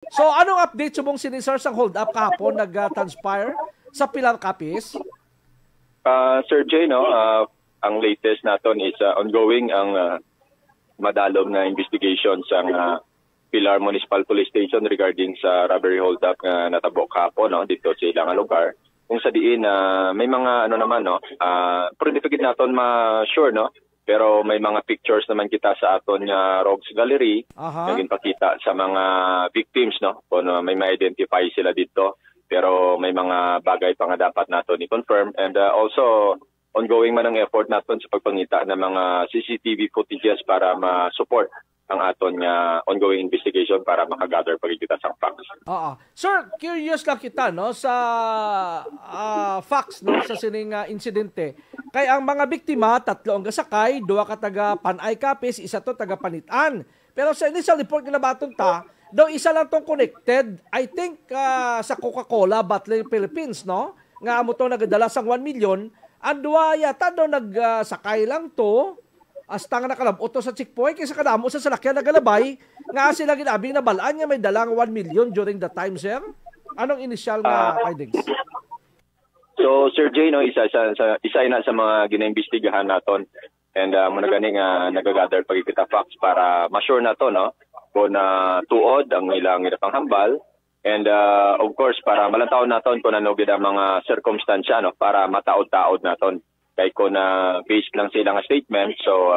So anong update subong sinisir sa hold up kahapon nag-transpire sa Pilar Capiz? Sir Jay, no, ang latest naton is ongoing ang madalog na investigation sa Pilar Municipal Police Station regarding sa robbery hold up nga natabo kahapon, no, dito sa ilang lugar. Kung sa diin may mga ano naman, no, pero hindi pagid naton ma-sure, no, pero may mga pictures naman kita sa aton nga Rogues Gallery na ginpakita sa mga victims, no, kung may ma-identify sila dito, pero may mga bagay pa nga dapat naton i-confirm. And also ongoing man ang effort naton sa pagpangita ng mga CCTV footages para ma-support ang aton nga ongoing investigation para makagather pag kita sa facts. Sir, curious lang kita, no, sa facts, no, sa sining insidente. Kay ang mga biktima, 3 ang gasakay, 2 ka taga Panay Capiz, 1 to taga Panitan. Pero sa initial report nga nabaton ta, daw isa lang tong connected, I think sa Coca-Cola Bottling Philippines, no? Nga amo to nagadala sang 1 million, ang 2 yata daw nagsakay lang to. Hasta nga nakalabot sa checkpoint kaysa kadamo sa salakyan na galabay nga sila ginabing na balaan nga may dalang 1 million during the time, sir. Anong initial na findings? So, Sir Jay, no, isa na sa mga ginaimbestigahan naton. And muna gani nga nagagather pag kita facts para ma-sure na to, no, kung tuod ang ilang panghambal. And of course, para malantaw naton kung ano gid ang mga circumstansya, no, para mataod-taod naton. Kay ko na based lang sa ilang statement, so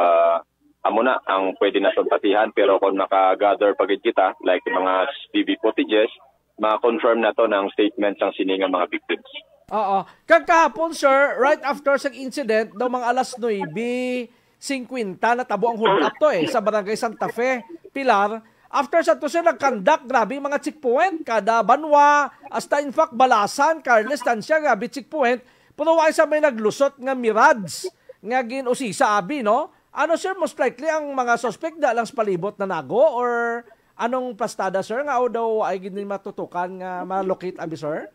amo na ang pwede na patihan, pero kung makagather pagid kita like mga TV footages, ma-confirm na to ng statements ang siningang mga victims. Kagkahapon, sir, right after sa incident, daw mga alas 9:50 natabo ang hold up to sa Barangay Santa Fe, Pilar. After sa to sir, nag-conduct, grabe mga checkpoint, kada Banwa, hasta in fact Balasan, Carles, Tansya, grabe checkpoint. Puno ay sa may naglusot nga Mirage nga ginusisa abi, no? Ano sir, most likely ang mga suspect da lang sa palibot na nago or anong pastada, sir, nga o daw ay gini matutukan nga malocate abi, sir?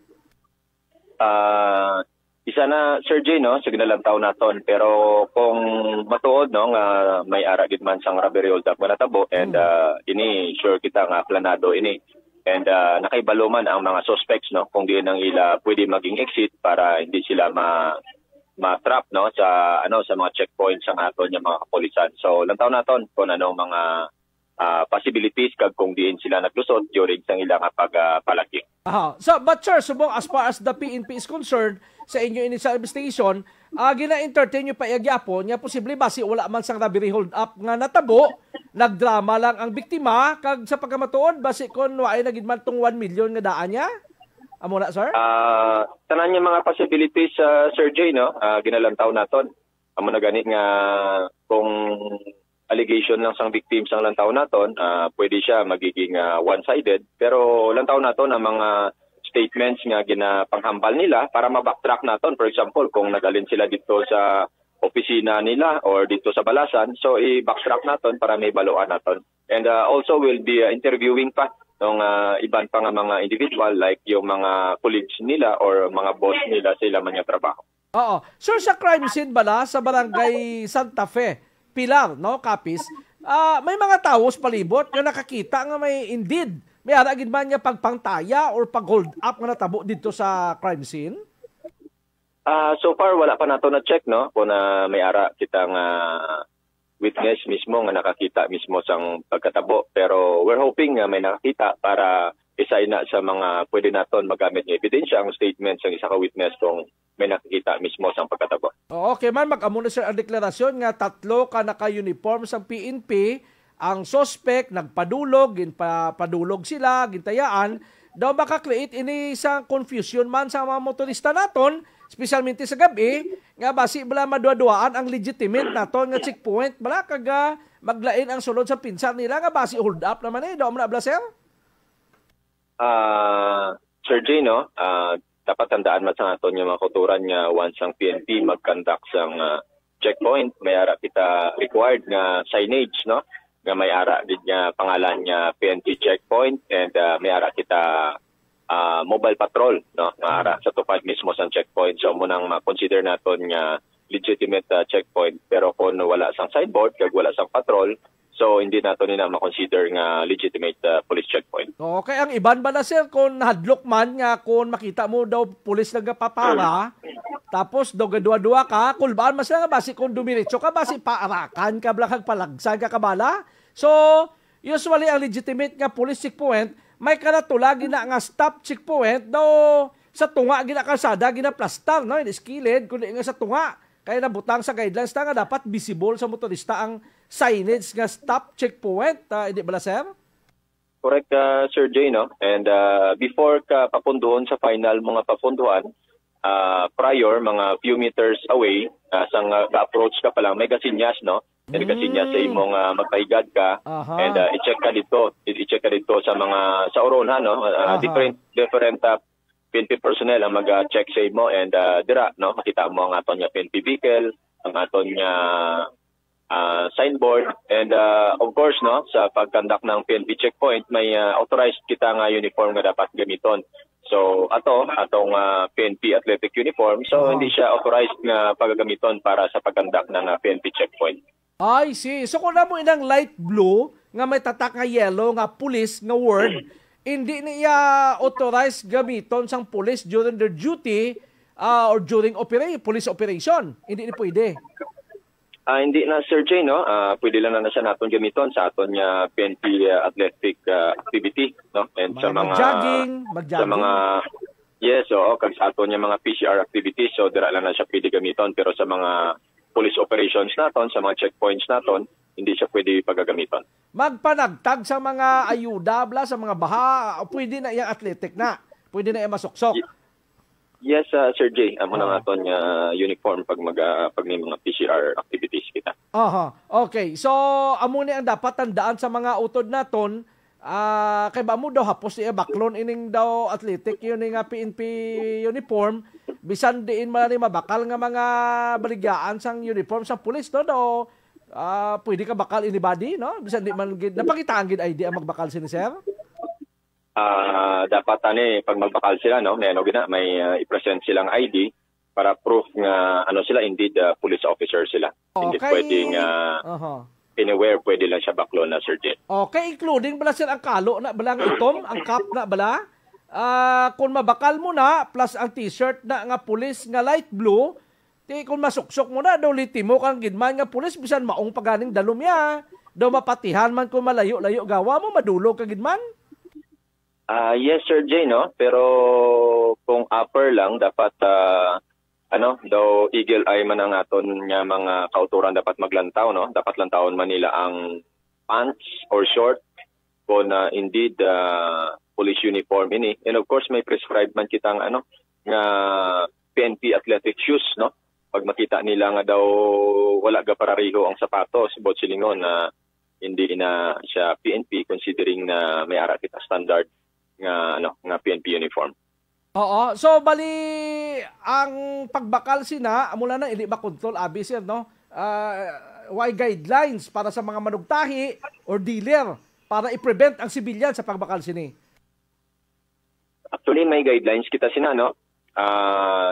Isa na, Sir Jay, no, sa ginalantaw naton, pero kung matuod, no, nga may ara gid man sang robbery hold up nga natabo, and ini sure kita nga planado ini. And nakaibalo man ang mga suspects, no, kung diin ang ila pwede maging exit para hindi sila ma-trap, no, sa sa mga checkpoints ang aton yung mga kapulisan. So lantaw naton kung anong mga possibilities kag kung diin sila naglusot during sang ilang pagpalaki. So but sir, subong as far as the PNP is concerned sa inyo initial investigation, gina-entertain nyo pa iagyapon nga posible basi wala man sang robbery hold up nga natabo, nagdrama lang ang biktima kag sa pagkamatuod basi kon waay nagid man tong 1 million nga daan niya. Amo na, sir? Tanan yung mga possibilities, Sir Jay, no, ginalantaw naton. Amo na gani nga kung allegation lang sang victims ang lantaw naton, pwede siya magiging one-sided, pero lantaw naton ang mga statements nga ginapanghambal nila para ma-backtrack naton. For example, kung nagalin sila dito sa opisina nila or dito sa Balasan, so i-backtrack naton para may baluan naton. And also we'll be interviewing pa ng iban pa nga mga individual like yung mga colleagues nila or mga boss nila sa ilang mga trabaho. Sir, sa crime scene bala sa Barangay Santa Fe, Pilar, no, Capiz, may mga taos palibot yung nakakita nga may indeed may ara gid man nga pagpangtaya or pag-hold up nga natabo dito sa crime scene? So far wala pa nato na check, no, kung may ara kitang witness mismo nga nakakita mismo sang pagkatabo, pero we're hoping nga may nakakita para isa na sa mga pwede naton magamit ng ebidensya ang statement sang isa ka witness kung may nakikita mismo sang pagkatabo. Okay man, mag-amo na sir ang deklarasyon nga 3 ka naka-uniform sang PNP, ang suspect nagpadulog, ginpadulog sila, gintayaan, daw maka-create ini sa confusion man sa mga motorista naton, specialmente sa gabi, nga basi bala madua-duaan ang legitimate naton nga checkpoint, bala kaga maglain ang sulod sa pinsan nila nga basi hold up naman daw na bala, sir? Sir Jay, no, dapat tandaan man sa naton yung mga kuturan nga once ang PNP mag-conduct sang checkpoint, may ara kita required nga signage, no, nga may ara din nga pangalan nga PNP checkpoint, and may ara kita mobile patrol, no, nga ara sa tupad mismo sa checkpoint. So munang ma-consider naton nga legitimate checkpoint. Pero kung wala sang signboard, kag wala sang patrol, so hindi nato nila ma-consider nga legitimate police checkpoint. Okay, ang iban ba na sir kung hadlok man nga kung makita mo daw pulis nagpapara, tapos dogadua-dua ka, kulbaan mas nga basi kung dumiretso ka, basi paarakan ka blang palagsan ka kabala. So, usually ang legitimate nga police checkpoint, may karatula gina nga stop checkpoint daw sa tunga gina kalsada gina plastar no, hindi skilled kundi nga sa tunga. Kaya nabutang sa guidelines na nga dapat visible sa motorista ang signage nga stop checkpoint. Hindi ba sir? Correct, Sir Jay, no? And before ka papunduhan sa final mga papunduhan, prior, mga few meters away, sang ka-approach ka pa lang, may kasinyas, no? May kasinyas sa imong magpahigad ka, and i-check ka dito sa mga, sa Orona, no? Different PNP personnel ang mag-check sa imo, and dira, no? Makita mo ang aton nga PNP vehicle, ang aton nga signboard, and of course, no, sa pag-conduct ng PNP checkpoint, may authorized kita nga uniform nga dapat gamiton. So atong PNP athletic uniform, so hindi siya authorized nga paggamiton para sa pag-conduct ng PNP checkpoint. I see. So kung mo inang light blue nga may tatak nga yellow nga police nga word, hindi niya authorized gamiton sang police during their duty or during police operation. Hindi ni pwede. Hindi na, Sir Jay, no? Pwede lang na siya natin gamiton sa aton nga PNP athletic activity, no? And sa mga mag-jogging. Sa mga yes, kag sa aton nga mga PCR activities, so dira lang na siya pwede gamiton, pero sa mga police operations naton, sa mga checkpoints naton, hindi siya pwede paggagamiton. Magpanagtag sa mga ayuda bla sa mga baha, pwede na yung athletic na. Pwede na yung masuksok. Yes, Sir Jay, amo na aton nga uniform pag may mga PCR activities kita. Okay. So amo ni ang dapat tandaan sa mga utod naton, kay ba mo daw hapos iya baklon ining daw athletic yun nga PNP uniform, bisan diin man ni mabakal nga mga baligyaan sang uniform sa pulis no daw. Pwede ka bakal anybody, no? Bisan di man gid napakitaan gid ID ang magbakal sini sir. Dapat pag magbakal sila, no, may i-present silang ID para proof nga sila indeed police officer sila. Hindi pwedeng anywhere pwede lang siya baklon na, Sir Jet. Okay, including bala sir ang kalo na bala ang itom, ang cap na bala. Kung mabakal mo na plus ang t-shirt na nga police nga light blue, kung masuksok mo na daw litimo kang gidman nga police bisan maong paganing dalumya. Daw mapatihan man kung malayo-layo gawa mo madulog ka gidman. Yes, Sir Jay, no? Pero kung upper lang, dapat, daw eagle eye man ang aton nga mga kauturan dapat maglantaw, no? Dapat lantawon man nila ang pants or short kung indeed police uniform ini. And of course, may prescribed man kitang, nga PNP athletic shoes, no? Pag makita nila nga daw wala ga parariho ang sapatos, bot silingon na hindi na siya PNP considering na may ara kita standard nga PNP uniform. Oo. So bali ang pagbakal sina amula na hindi ba control abi sir no? Why guidelines para sa mga manugtahi or dealer para i-prevent ang civilian sa pagbakal sini? Actually may guidelines kita sina no.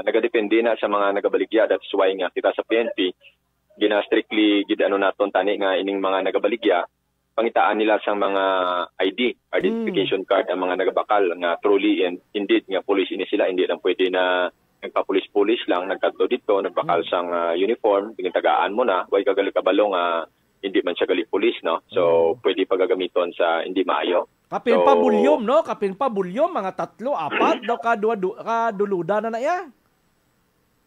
Nagadepende na sa mga nagabaligya, that's why nga kita sa PNP gina-strictly naton tani nga ining mga nagabaligya pangitaan nila sa mga identification card ang mga nagabakal nga truly and indeed nga police ini sila, hindi lang pwede na nagpa-pulis-pulis lang nagkadto dito nagbakal sang uniform tingtagaan mo na way kagali kabalo nga hindi man siya gali police no, so pwede pagagamiton sa hindi maayo. Kapin pa bulyom no, kapin pa bulyom mga 3, 4 daw kaduluda na ya.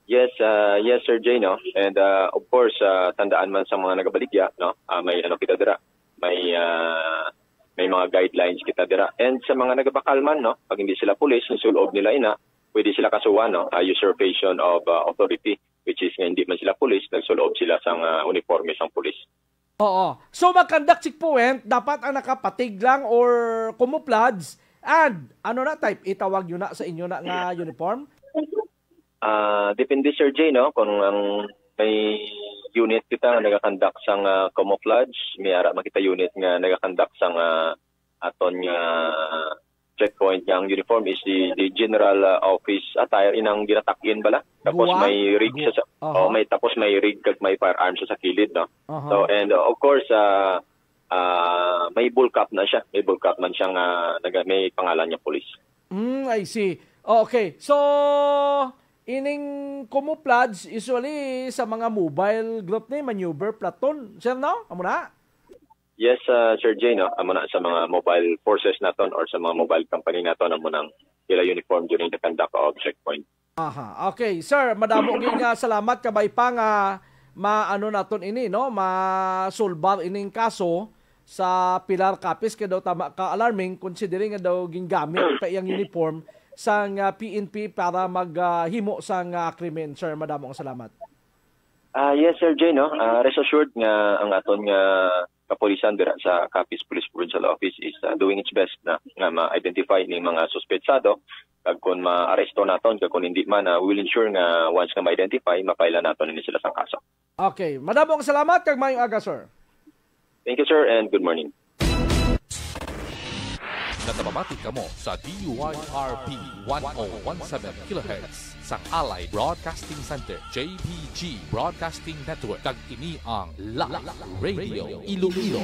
Yes, yes Sir Jay, no, and of course tandaan man sa mga nagabaligya no, may kita dira. May mga guidelines kita dira. And sa mga nagabakal man, no, pag hindi sila pulis, sulob nila ina, pwede sila kasuhan, no, usurpation of authority, which is nga hindi man sila pulis, nagsulob sila sang uniforme sang pulis. Oo. So mag-conduct checkpoint, dapat ang nakapatig lang or camouflage and type itawag yun na sa inyo na nga uniform? Depende Sir Jay, no, kung may unit kita nga nagakandak sang camouflage, may ara makita unit nga nagakandak sang aton nga checkpoint point nga ang uniform is the general office attire inang ginatak-in bala. Tapos Guwa? may rig siya sa tapos may rig kag may firearms siya sa kilid, no. So and of course may bull cap na siya. May bull cap man siyang may pangalan niya police. I see. Okay. So ining camouflage usually sa mga mobile group ni maneuver platoon. Sir, no? Amo na? Yes, Sir Jay, no? Amo na sa mga mobile forces naton or sa mga mobile company naton amo nang ila uniform during the conduct of checkpoint. Aha. Okay, sir, madamo gyud nga salamat kabay pa nga maano naton ini, no? Masolbar ining kaso sa Pilar Capiz kay daw tama ka alarming considering nga daw gingamit pa iyang uniform sang PNP para maghimo sang krimen. Sir, madamo nga salamat. Yes, Sir Jay, no? Rest assured nga ang aton nga kapulisan dira sa Capiz Police Provincial Office is doing its best na nga ma-identify ni mga suspetsado kag kun ma-aresto naton kag kun hindi man we will ensure nga once nga ma-identify mapaila naton ini sila sang kaso. Okay, madamong salamat kag maayong aga, sir. Thank you, sir, and good morning. Natababati kamo sa DYRP 1017 kHz sa Allied Broadcasting Center, JBG Broadcasting Network, kag ini ang Live Radio Iloilo.